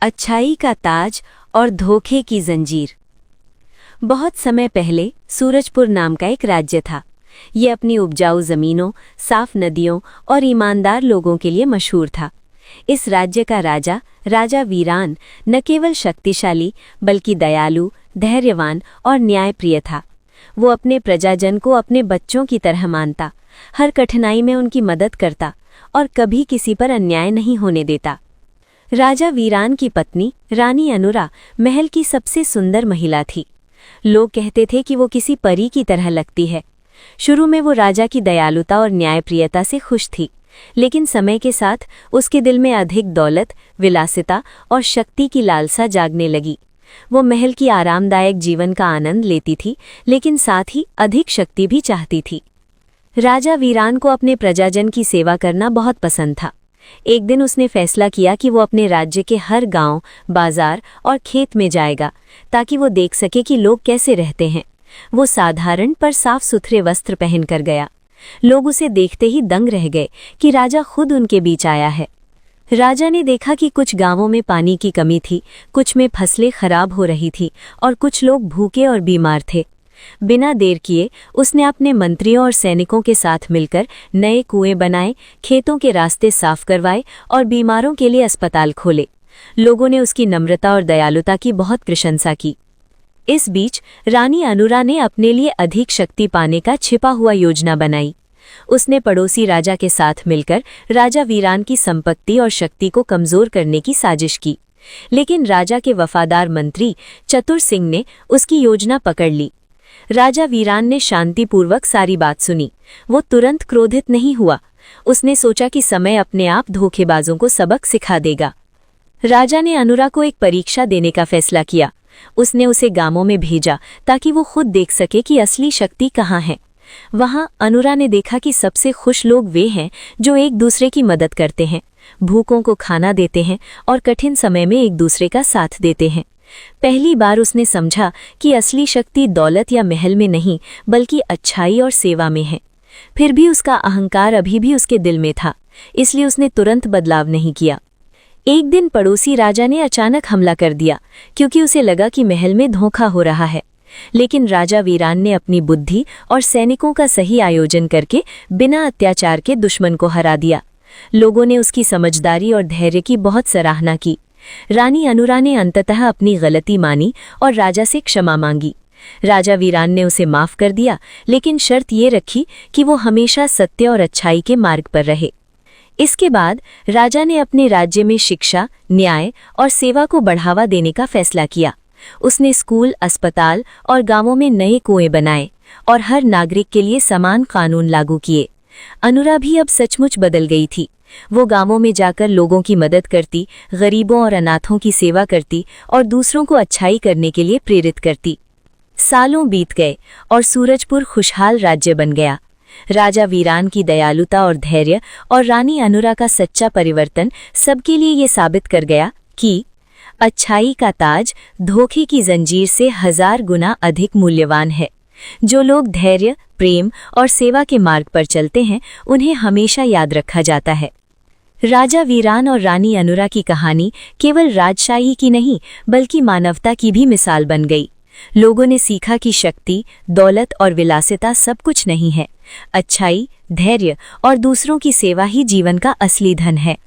अच्छाई का ताज और धोखे की जंजीर। बहुत समय पहले सूरजपुर नाम का एक राज्य था। ये अपनी उपजाऊ जमीनों, साफ नदियों और ईमानदार लोगों के लिए मशहूर था। इस राज्य का राजा वीरान न केवल शक्तिशाली बल्कि दयालु, धैर्यवान और न्यायप्रिय था। वो अपने प्रजाजन को अपने बच्चों की तरह मानता, हर कठिनाई में उनकी मदद करता और कभी किसी पर अन्याय नहीं होने देता। राजा वीरान की पत्नी रानी अनुरा महल की सबसे सुंदर महिला थी। लोग कहते थे कि वो किसी परी की तरह लगती है। शुरू में वो राजा की दयालुता और न्यायप्रियता से खुश थी, लेकिन समय के साथ उसके दिल में अधिक दौलत, विलासिता और शक्ति की लालसा जागने लगी। वो महल की आरामदायक जीवन का आनंद लेती थी, लेकिन साथ ही अधिक शक्ति भी चाहती थी। राजा वीरान को अपने प्रजाजन की सेवा करना बहुत पसंद था। एक दिन उसने फैसला किया कि वो अपने राज्य के हर गांव, बाजार और खेत में जाएगा, ताकि वो देख सके कि लोग कैसे रहते हैं। वो साधारण पर साफ सुथरे वस्त्र पहनकर गया। लोग उसे देखते ही दंग रह गए कि राजा खुद उनके बीच आया है। राजा ने देखा कि कुछ गांवों में पानी की कमी थी, कुछ में फसलें खराब हो रही थी और कुछ लोग भूखे और बीमार थे। बिना देर किए उसने अपने मंत्रियों और सैनिकों के साथ मिलकर नए कुएं बनाए, खेतों के रास्ते साफ करवाए और बीमारों के लिए अस्पताल खोले। लोगों ने उसकी नम्रता और दयालुता की बहुत प्रशंसा की। इस बीच रानी अनुरा ने अपने लिए अधिक शक्ति पाने का छिपा हुआ योजना बनाई। उसने पड़ोसी राजा के साथ मिलकर राजा वीरान की संपत्ति और शक्ति को कमजोर करने की साजिश की, लेकिन राजा के वफादार मंत्री चतुर सिंह ने उसकी योजना पकड़ ली। राजा वीरान ने शांतिपूर्वक सारी बात सुनी। वो तुरंत क्रोधित नहीं हुआ। उसने सोचा कि समय अपने आप धोखेबाजों को सबक सिखा देगा। राजा ने अनुरा को एक परीक्षा देने का फैसला किया। उसने उसे गांवों में भेजा ताकि वो खुद देख सके कि असली शक्ति कहाँ है। वहां अनुरा ने देखा कि सबसे खुश लोग वे हैं जो एक दूसरे की मदद करते हैं, भूखों को खाना देते हैं और कठिन समय में एक दूसरे का साथ देते हैं। पहली बार उसने समझा कि असली शक्ति दौलत या महल में नहीं, बल्कि अच्छाई और सेवा में है। फिर भी उसका अहंकार अभी भी उसके दिल में था, इसलिए उसने तुरंत बदलाव नहीं किया। एक दिन पड़ोसी राजा ने अचानक हमला कर दिया, क्योंकि उसे लगा कि महल में धोखा हो रहा है। लेकिन राजा वीरान ने अपनी बुद्धि और सैनिकों का सही आयोजन करके बिना अत्याचार के दुश्मन को हरा दिया। लोगों ने उसकी समझदारी और धैर्य की बहुत सराहना की। रानी अनुरा ने अंततः अपनी गलती मानी और राजा से क्षमा मांगी। राजा वीरान ने उसे माफ कर दिया, लेकिन शर्त ये रखी कि वो हमेशा सत्य और अच्छाई के मार्ग पर रहे। इसके बाद राजा ने अपने राज्य में शिक्षा, न्याय और सेवा को बढ़ावा देने का फैसला किया। उसने स्कूल, अस्पताल और गांवों में नए कुएं बनाए और हर नागरिक के लिए समान कानून लागू किए। अनुरा भी अब सचमुच बदल गई थी। वो गांवों में जाकर लोगों की मदद करती, गरीबों और अनाथों की सेवा करती और दूसरों को अच्छाई करने के लिए प्रेरित करती। सालों बीत गए और सूरजपुर खुशहाल राज्य बन गया। राजा वीरान की दयालुता और धैर्य और रानी अनुरा का सच्चा परिवर्तन सबके लिए ये साबित कर गया कि अच्छाई का ताज धोखे की जंजीर से 1000 गुना अधिक मूल्यवान है। जो लोग धैर्य, प्रेम और सेवा के मार्ग पर चलते हैं, उन्हें हमेशा याद रखा जाता है। राजा वीरान और रानी अनुरा की कहानी केवल राजशाही की नहीं, बल्कि मानवता की भी मिसाल बन गई। लोगों ने सीखा कि शक्ति, दौलत और विलासिता सब कुछ नहीं है। अच्छाई, धैर्य और दूसरों की सेवा ही जीवन का असली धन है।